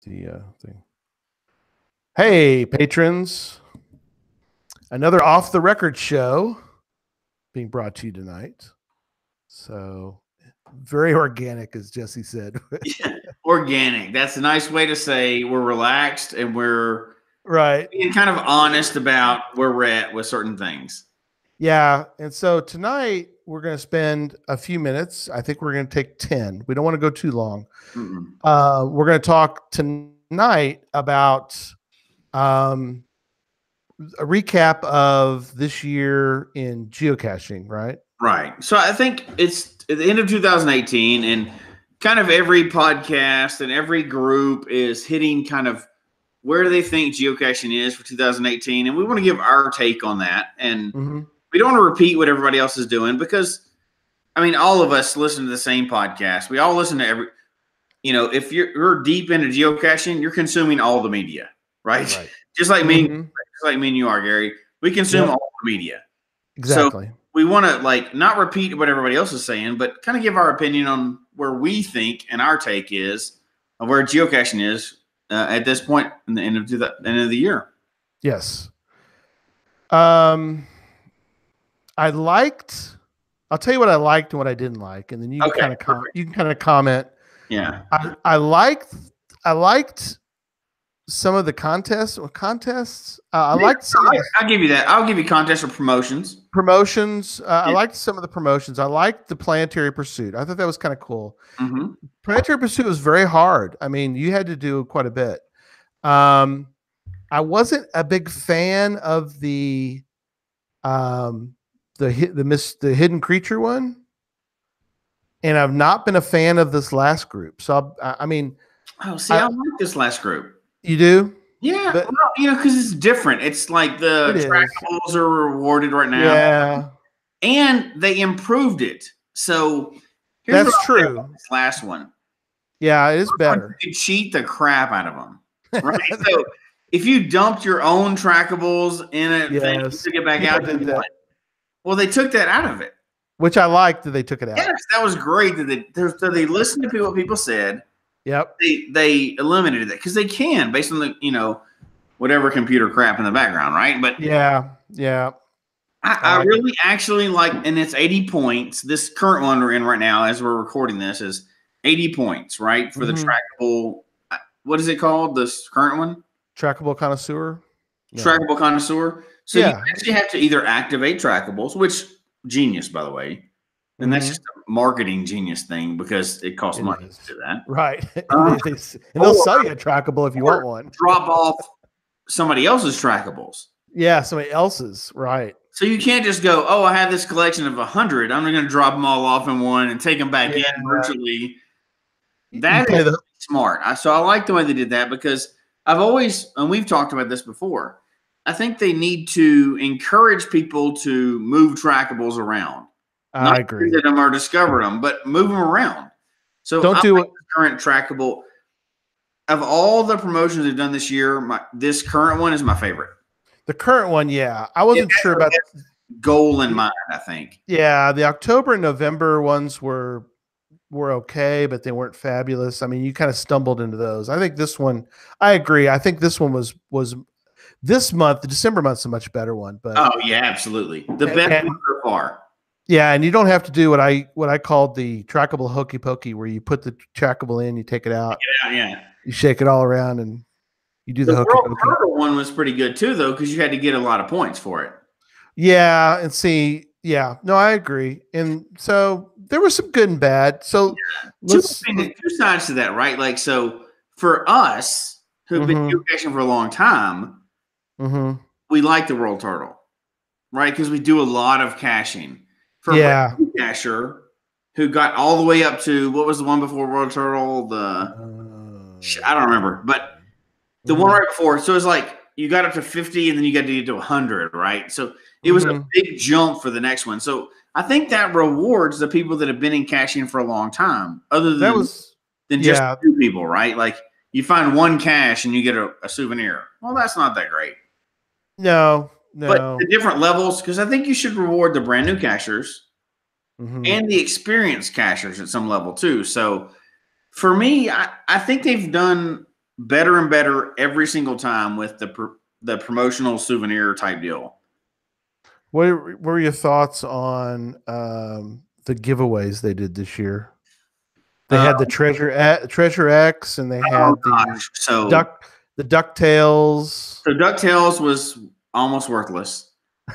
the thing. Hey, patrons. Another off the record show being brought to you tonight. So very organic, as Jesse said. Yeah, organic. That's a nice way to say we're relaxed and we're right. being kind of honest about where we're at with certain things. Yeah. And so tonight we're going to spend a few minutes. I think we're going to take 10. We don't want to go too long. We're going to talk tonight about a recap of this year in geocaching, right? Right. So I think it's at the end of 2018 and kind of every podcast and every group is hitting kind of where they think geocaching is for 2018. And we want to give our take on that. And we don't want to repeat what everybody else is doing because, I mean, all of us listen to the same podcast. We all listen to every, if you're deep into geocaching, you're consuming all the media, right? Just like me, just like me and you are, Gary. We consume all the media. Exactly. So we want to not repeat what everybody else is saying, but kind of give our opinion on where we think and our take is of where geocaching is at this point in the end of the year. Yes. I'll tell you what I liked and what I didn't like, and then you can kind of comment. Yeah. I liked some of the contests. I liked some. I'll give you that. I'll give you contests or promotions. I liked some of the promotions. I liked the Planetary Pursuit. I thought that was kind of cool. Planetary Pursuit was very hard. I mean, you had to do quite a bit. I wasn't a big fan of the hidden creature one, and I've not been a fan of this last group. So I like this last group. You do? Yeah, but, because it's different. It's like the trackables are rewarded right now. Yeah, and they improved it. So that's true. This last one. Yeah, it is better. You cheat the crap out of them, right? So if you dumped your own trackables in it, thing to get back out, well, they took that out of it, which I liked that they took it out. Yes, that was great. That they listened to what people said. Yep. They eliminated that because they can based on the whatever computer crap in the background, right? But yeah. I really actually like, and it's 80 points. This current one we're in right now, as we're recording this, is 80 points, right? For the trackable. What is it called? This current one? Trackable Connoisseur. No. Trackable Connoisseur. So you actually have to either activate trackables, which genius, by the way. And that's just a marketing genius thing because it costs money to do that. Right. And they'll sell you a trackable if you want one. Drop off somebody else's trackables. Yeah, somebody else's. Right. So you can't just go, oh, I have this collection of 100. I'm going to drop them all off in one and take them back in virtually. That is smart. So I like the way they did that because I've always, and we've talked about this before, I think they need to encourage people to move trackables around. I agree. Not them or discover them, but move them around. So don't do it. Current trackable of all the promotions they've done this year. This current one is my favorite. The current one, yeah, I wasn't sure about goal in mind. I think. Yeah, the October and November ones were okay, but they weren't fabulous. I mean, you kind of stumbled into those. I think this one, I agree. I think this one was this month. The December month's a much better one. But oh yeah, absolutely, the best one so far. Yeah, and you don't have to do what I called the trackable hokey pokey, where you put the trackable in, you take it out, you shake it all around, and you do the hokey pokey. The World one was pretty good too, though, because you had to get a lot of points for it. Yeah, and see, no, I agree, and so there was some good and bad. So two sides to that, right? Like, so for us who've been geocaching for a long time, we like the World Turtle, right? Because we do a lot of caching. For a cacher who got all the way up to, what was the one before World Turtle? I don't remember, but the one right before. So it's like you got up to 50 and then you got to get to 100, right? So it was a big jump for the next one. So I think that rewards the people that have been in caching for a long time, other than just two people, right? Like you find one cache and you get a souvenir. Well, that's not that great. No. But the different levels, because I think you should reward the brand new cachers and the experienced cachers at some level too. So for me, I think they've done better and better every single time with the promotional souvenir type deal. What were your thoughts on the giveaways they did this year? They had the Treasure X, and they had the DuckTales. So DuckTales was almost worthless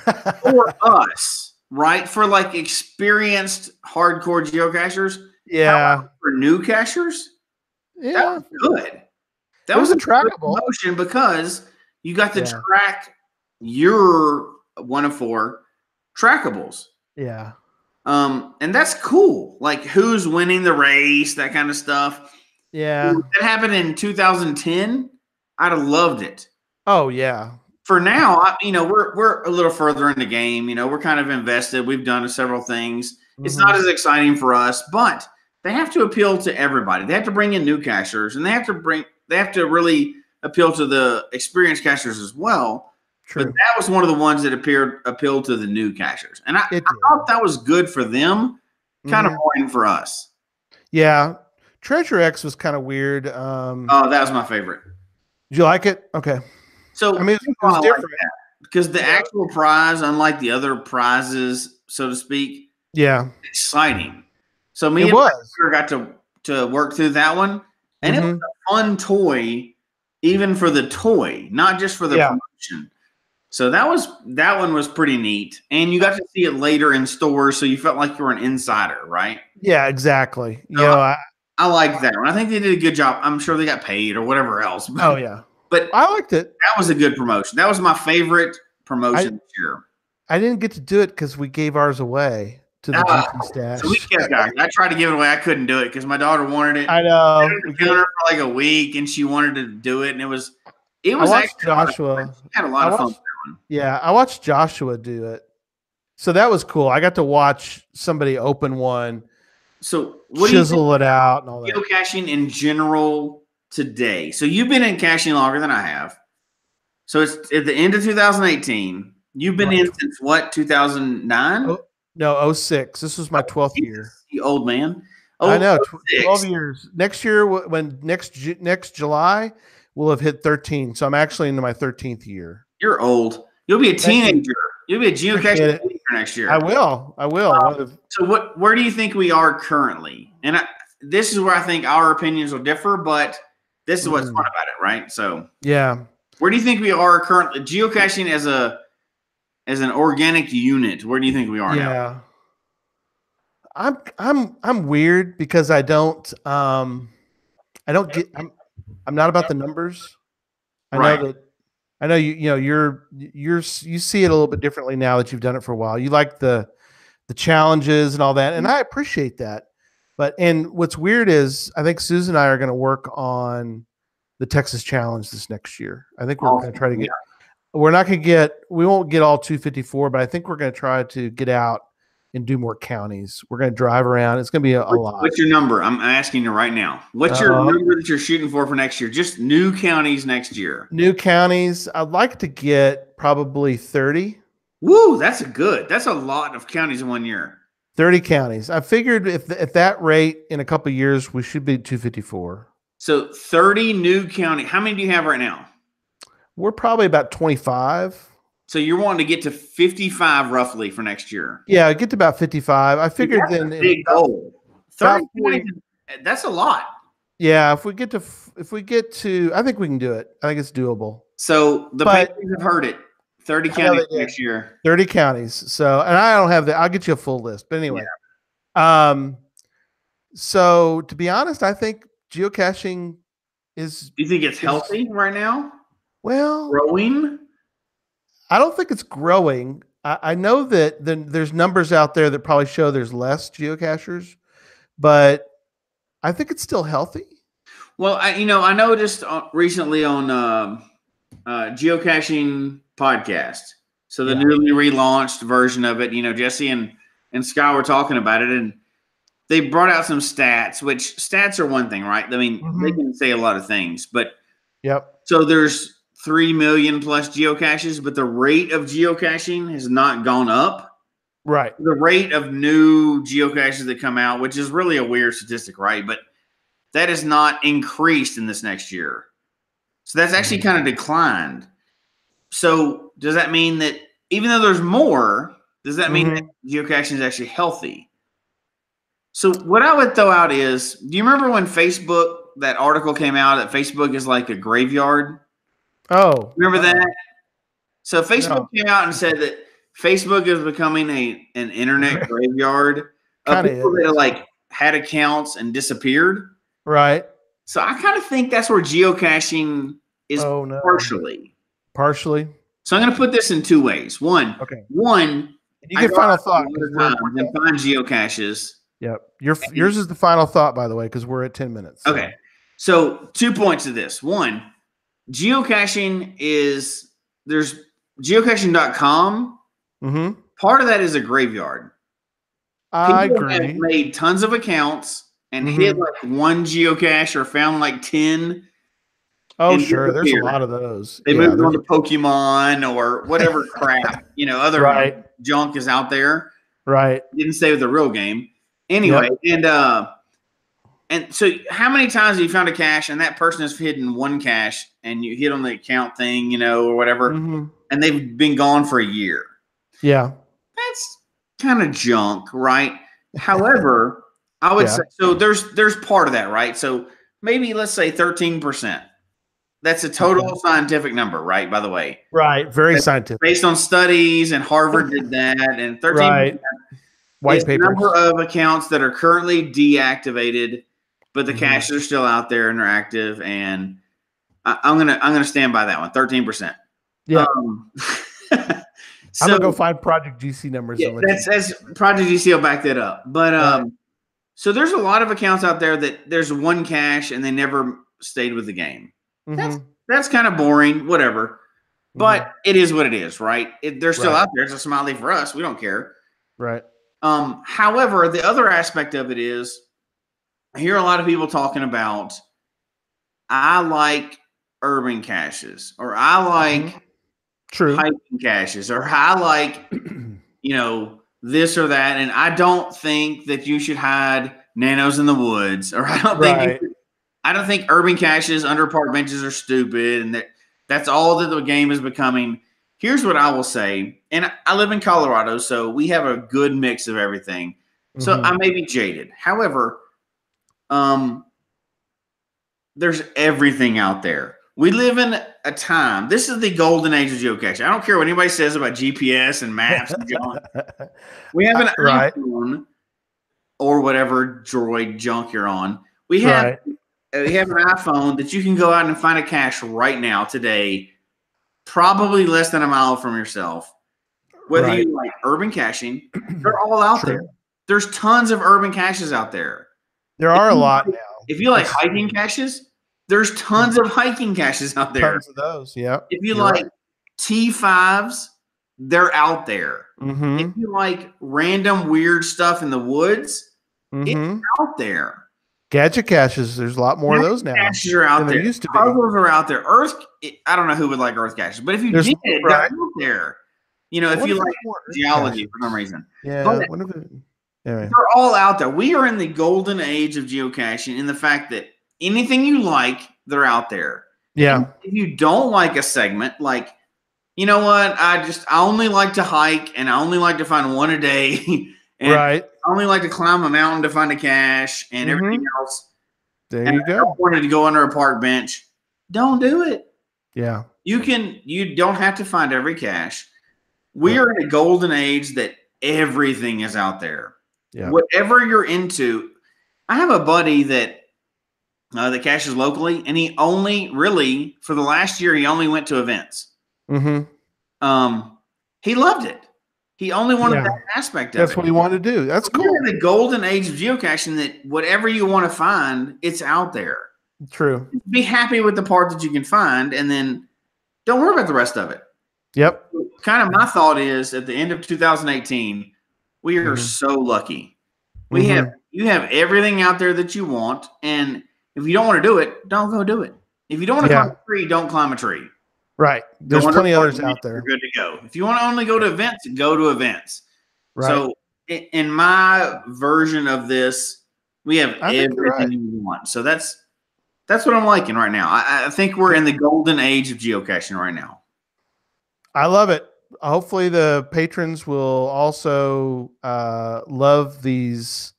for us, right? For like experienced hardcore geocachers. Yeah. However, for new cachers, that was good. That was a trackable promotion because you got to track your 1 of 4 trackables. Yeah. And that's cool. Like who's winning the race, that kind of stuff. Yeah. If that happened in 2010, I'd have loved it. Oh yeah. For now, we're a little further in the game. We're kind of invested. We've done several things. Mm-hmm. It's not as exciting for us, but they have to appeal to everybody. They have to bring in new cachers, and they have to really appeal to the experienced cachers as well. True. But that was one of the ones that appealed to the new cachers. And I thought that was good for them, kind of boring for us. Yeah. Treasure X was kind of weird. That was my favorite. Did you like it? Okay. So I mean, it was different because the actual prize, unlike the other prizes, so to speak, exciting. So me and my sister got to work through that one, and it was a fun toy, even for the toy, not just for the promotion. So that one was pretty neat, and you got to see it later in stores, so you felt like you were an insider, right? Yeah, exactly. So I liked that one. I think they did a good job. I'm sure they got paid or whatever else. But I liked it. That was a good promotion. That was my favorite promotion this year. I didn't get to do it because we gave ours away to the GP stash. So we kept going. I tried to give it away. I couldn't do it because my daughter wanted it. I know. We did her for like a week, and she wanted to do it, and it was. I watched Joshua. Had a lot of fun with that one. Yeah, I watched Joshua do it. So that was cool. I got to watch somebody open one. So chisel it out and all that. Geocaching in general today. So you've been in caching longer than I have. So it's at the end of 2018. You've been in since what? 2009? No, 06. This was my 12th year. You old man. I know. 12 years. Next year, next July, we'll have hit 13. So I'm actually into my 13th year. You're old. You'll be a teenager. You'll be a geocacher next year. I will. So where do you think we are currently? And this is where I think our opinions will differ, but this is what's fun about it, right? So where do you think we are currently? Geocaching as an organic unit, where do you think we are now? I'm weird because I don't get. I'm not about the numbers. I know you see it a little bit differently now that you've done it for a while. You like the challenges and all that, and I appreciate that. And what's weird is I think Susan and I are going to work on the Texas Challenge this next year. I think we're going to try to get. We're not going to get. We won't get all 254, but I think we're going to try to get out and do more counties. We're going to drive around. It's going to be a lot. What's your number? I'm asking you right now. What's your number that you're shooting for next year? Just new counties next year. New counties. I'd like to get probably 30. Woo, that's a lot of counties in 1 year. 30 counties. I figured if at that rate in a couple of years, we should be 254. So 30 new county. How many do you have right now? We're probably about 25. So you're wanting to get to 55 roughly for next year. Yeah, get to about 55. I figured that's a big goal. 30, that's a lot. Yeah, if we get to, I think we can do it. I think it's doable. So the papers have heard it. 30 counties next year. 30 counties. So, and I don't have that. I'll get you a full list. But anyway, so to be honest, I think geocaching is. Do you think it's healthy right now? Well, growing. I don't think it's growing. I know that there's numbers out there that probably show there's less geocachers, but I think it's still healthy. Well, I noticed recently on geocaching podcast. So the newly relaunched version of it, Jesse and Scott were talking about it, and they brought out some stats, which stats are one thing, right? I mean, they can say a lot of things, but so there's 3 million plus geocaches, but the rate of geocaching has not gone up. Right. The rate of new geocaches that come out, which is really a weird statistic, right? But that is not increased in this next year. So that's actually kind of declined. So does that mean that even though there's more, does that mean that geocaching is actually healthy? So what I would throw out is, do you remember when Facebook, that article came out that Facebook is like a graveyard? Oh. Remember that? So Facebook came out and said that Facebook is becoming an internet graveyard of people that like had accounts and disappeared. Right. So I kind of think that's where geocaching is partially. Partially. So I'm going to put this in two ways. One, you get final thought and find geocaches. Yep. Yours is the final thought, by the way, because we're at 10 minutes. So. Okay. So 2 points to this. One, geocaching is there's geocaching.com. Part of that is a graveyard. I People agree. have made tons of accounts and hit like one geocache or found like 10. Oh, sure. There's a lot of those. They moved on to Pokemon or whatever crap, other junk is out there. Right. Didn't stay with the real game. Anyway, and so how many times have you found a cache and that person has hidden one cache and you hit on the account thing, or whatever, and they've been gone for a year? Yeah. That's kind of junk, right? However, I would say, so there's part of that, right? So maybe let's say 13%. That's a total scientific number, right? By the way. Right. Very scientific. Based on studies, and Harvard did that, and 13% white papers. The number of accounts that are currently deactivated, but the caches are still out there and they're active. And I'm gonna stand by that one. 13%. Yeah. I'm gonna go find Project GC numbers. Yeah, that's Project GC will back that up. But so there's a lot of accounts out there that there's one cache and they never stayed with the game. That's kind of boring, whatever. But it is what it is, right? They're still out there. It's a smiley for us. We don't care. Right. However, the other aspect of it is, I hear a lot of people talking about, I like urban caches, or I like hiking caches, or I like, this or that. And I don't think that you should hide nanos in the woods, or I don't think urban caches under park benches are stupid, and that's all that the game is becoming. Here's what I will say, and I live in Colorado, so we have a good mix of everything. So I may be jaded. However, there's everything out there. We live in a time. This is the golden age of geocaching. I don't care what anybody says about GPS and maps and junk. We have an iPhone or whatever droid junk you're on. We have an iPhone that you can go out and find a cache right now, today, probably less than a mile from yourself. Whether you like urban caching, they're all out there. There's tons of urban caches out there. There are a lot now. If you like hiking caches, there's tons of hiking caches out there. Tons of those, yeah. If you like T5s, they're out there. If you like random weird stuff in the woods, it's out there. Gadget caches, there's a lot more of those now. Caches are out there. Used to be. Puzzles are out there. I don't know who would like Earth caches, but if you did, they're out there. If you like geology for some reason. Yeah. They're all out there. We are in the golden age of geocaching in the fact that anything you like, they're out there. Yeah. And if you don't like a segment, like, you know what? I only like to hike and I only like to find one a day. And I only like to climb a mountain to find a cache and everything else. There you go. I wanted to go under a park bench. Don't do it. Yeah. You don't have to find every cache. We are in a golden age that everything is out there. Yeah. Whatever you're into. I have a buddy that caches locally, and he only really, for the last year, he only went to events. He loved it. He only wanted that aspect of it. That's what he wanted to do. That's cool. We're in the golden age of geocaching that whatever you want to find, it's out there. True. Be happy with the part that you can find, and then don't worry about the rest of it. Yep. Kind of my thought is, at the end of 2018, we are so lucky. You have everything out there that you want, and if you don't want to do it, don't go do it. If you don't want to climb a tree, don't climb a tree. Right. There's plenty of others out there. You're good to go. If you want to only go to events, go to events. Right. So in my version of this, we have everything you want. So that's That's what I'm liking right now. I think we're in the golden age of geocaching right now. I love it. Hopefully the patrons will also love these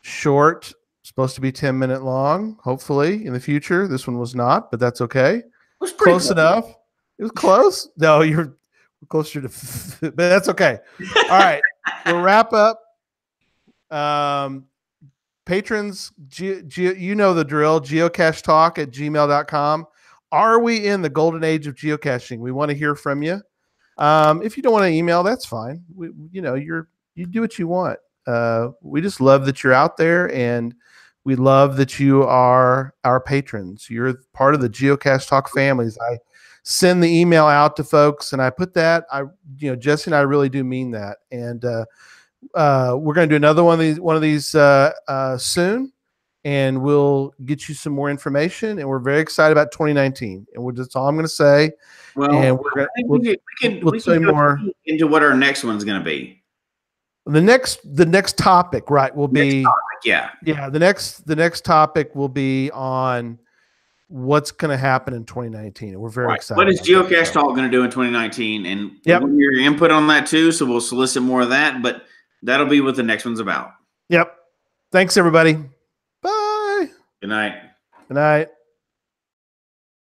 short, supposed to be 10-minute long, hopefully in the future. This one was not, but that's okay. It was pretty close enough. It was close. No, you're closer to, but that's okay. All right. We'll wrap up. Patrons, you know the drill, geocachetalk@gmail.com. Are we in the golden age of geocaching? We want to hear from you. If you don't want to email, that's fine. You do what you want. We just love that you're out there, and we love that you are our patrons. You're part of the Geocache Talk families. I send the email out to folks, and I put that. Jesse and I really do mean that. And we're going to do another one of these soon, and we'll get you some more information. And we're very excited about 2019. And that's all I'm going to say. Well, and we can say more into what our next one's going to be. The next topic, right, will be the next topic will be on what's going to happen in 2019. And we're very excited. What is Geocache Talk going to do in 2019? And we'll hear your input on that too. So we'll solicit more of that, but that'll be what the next one's about. Yep. Thanks, everybody. Bye. Good night. Good night.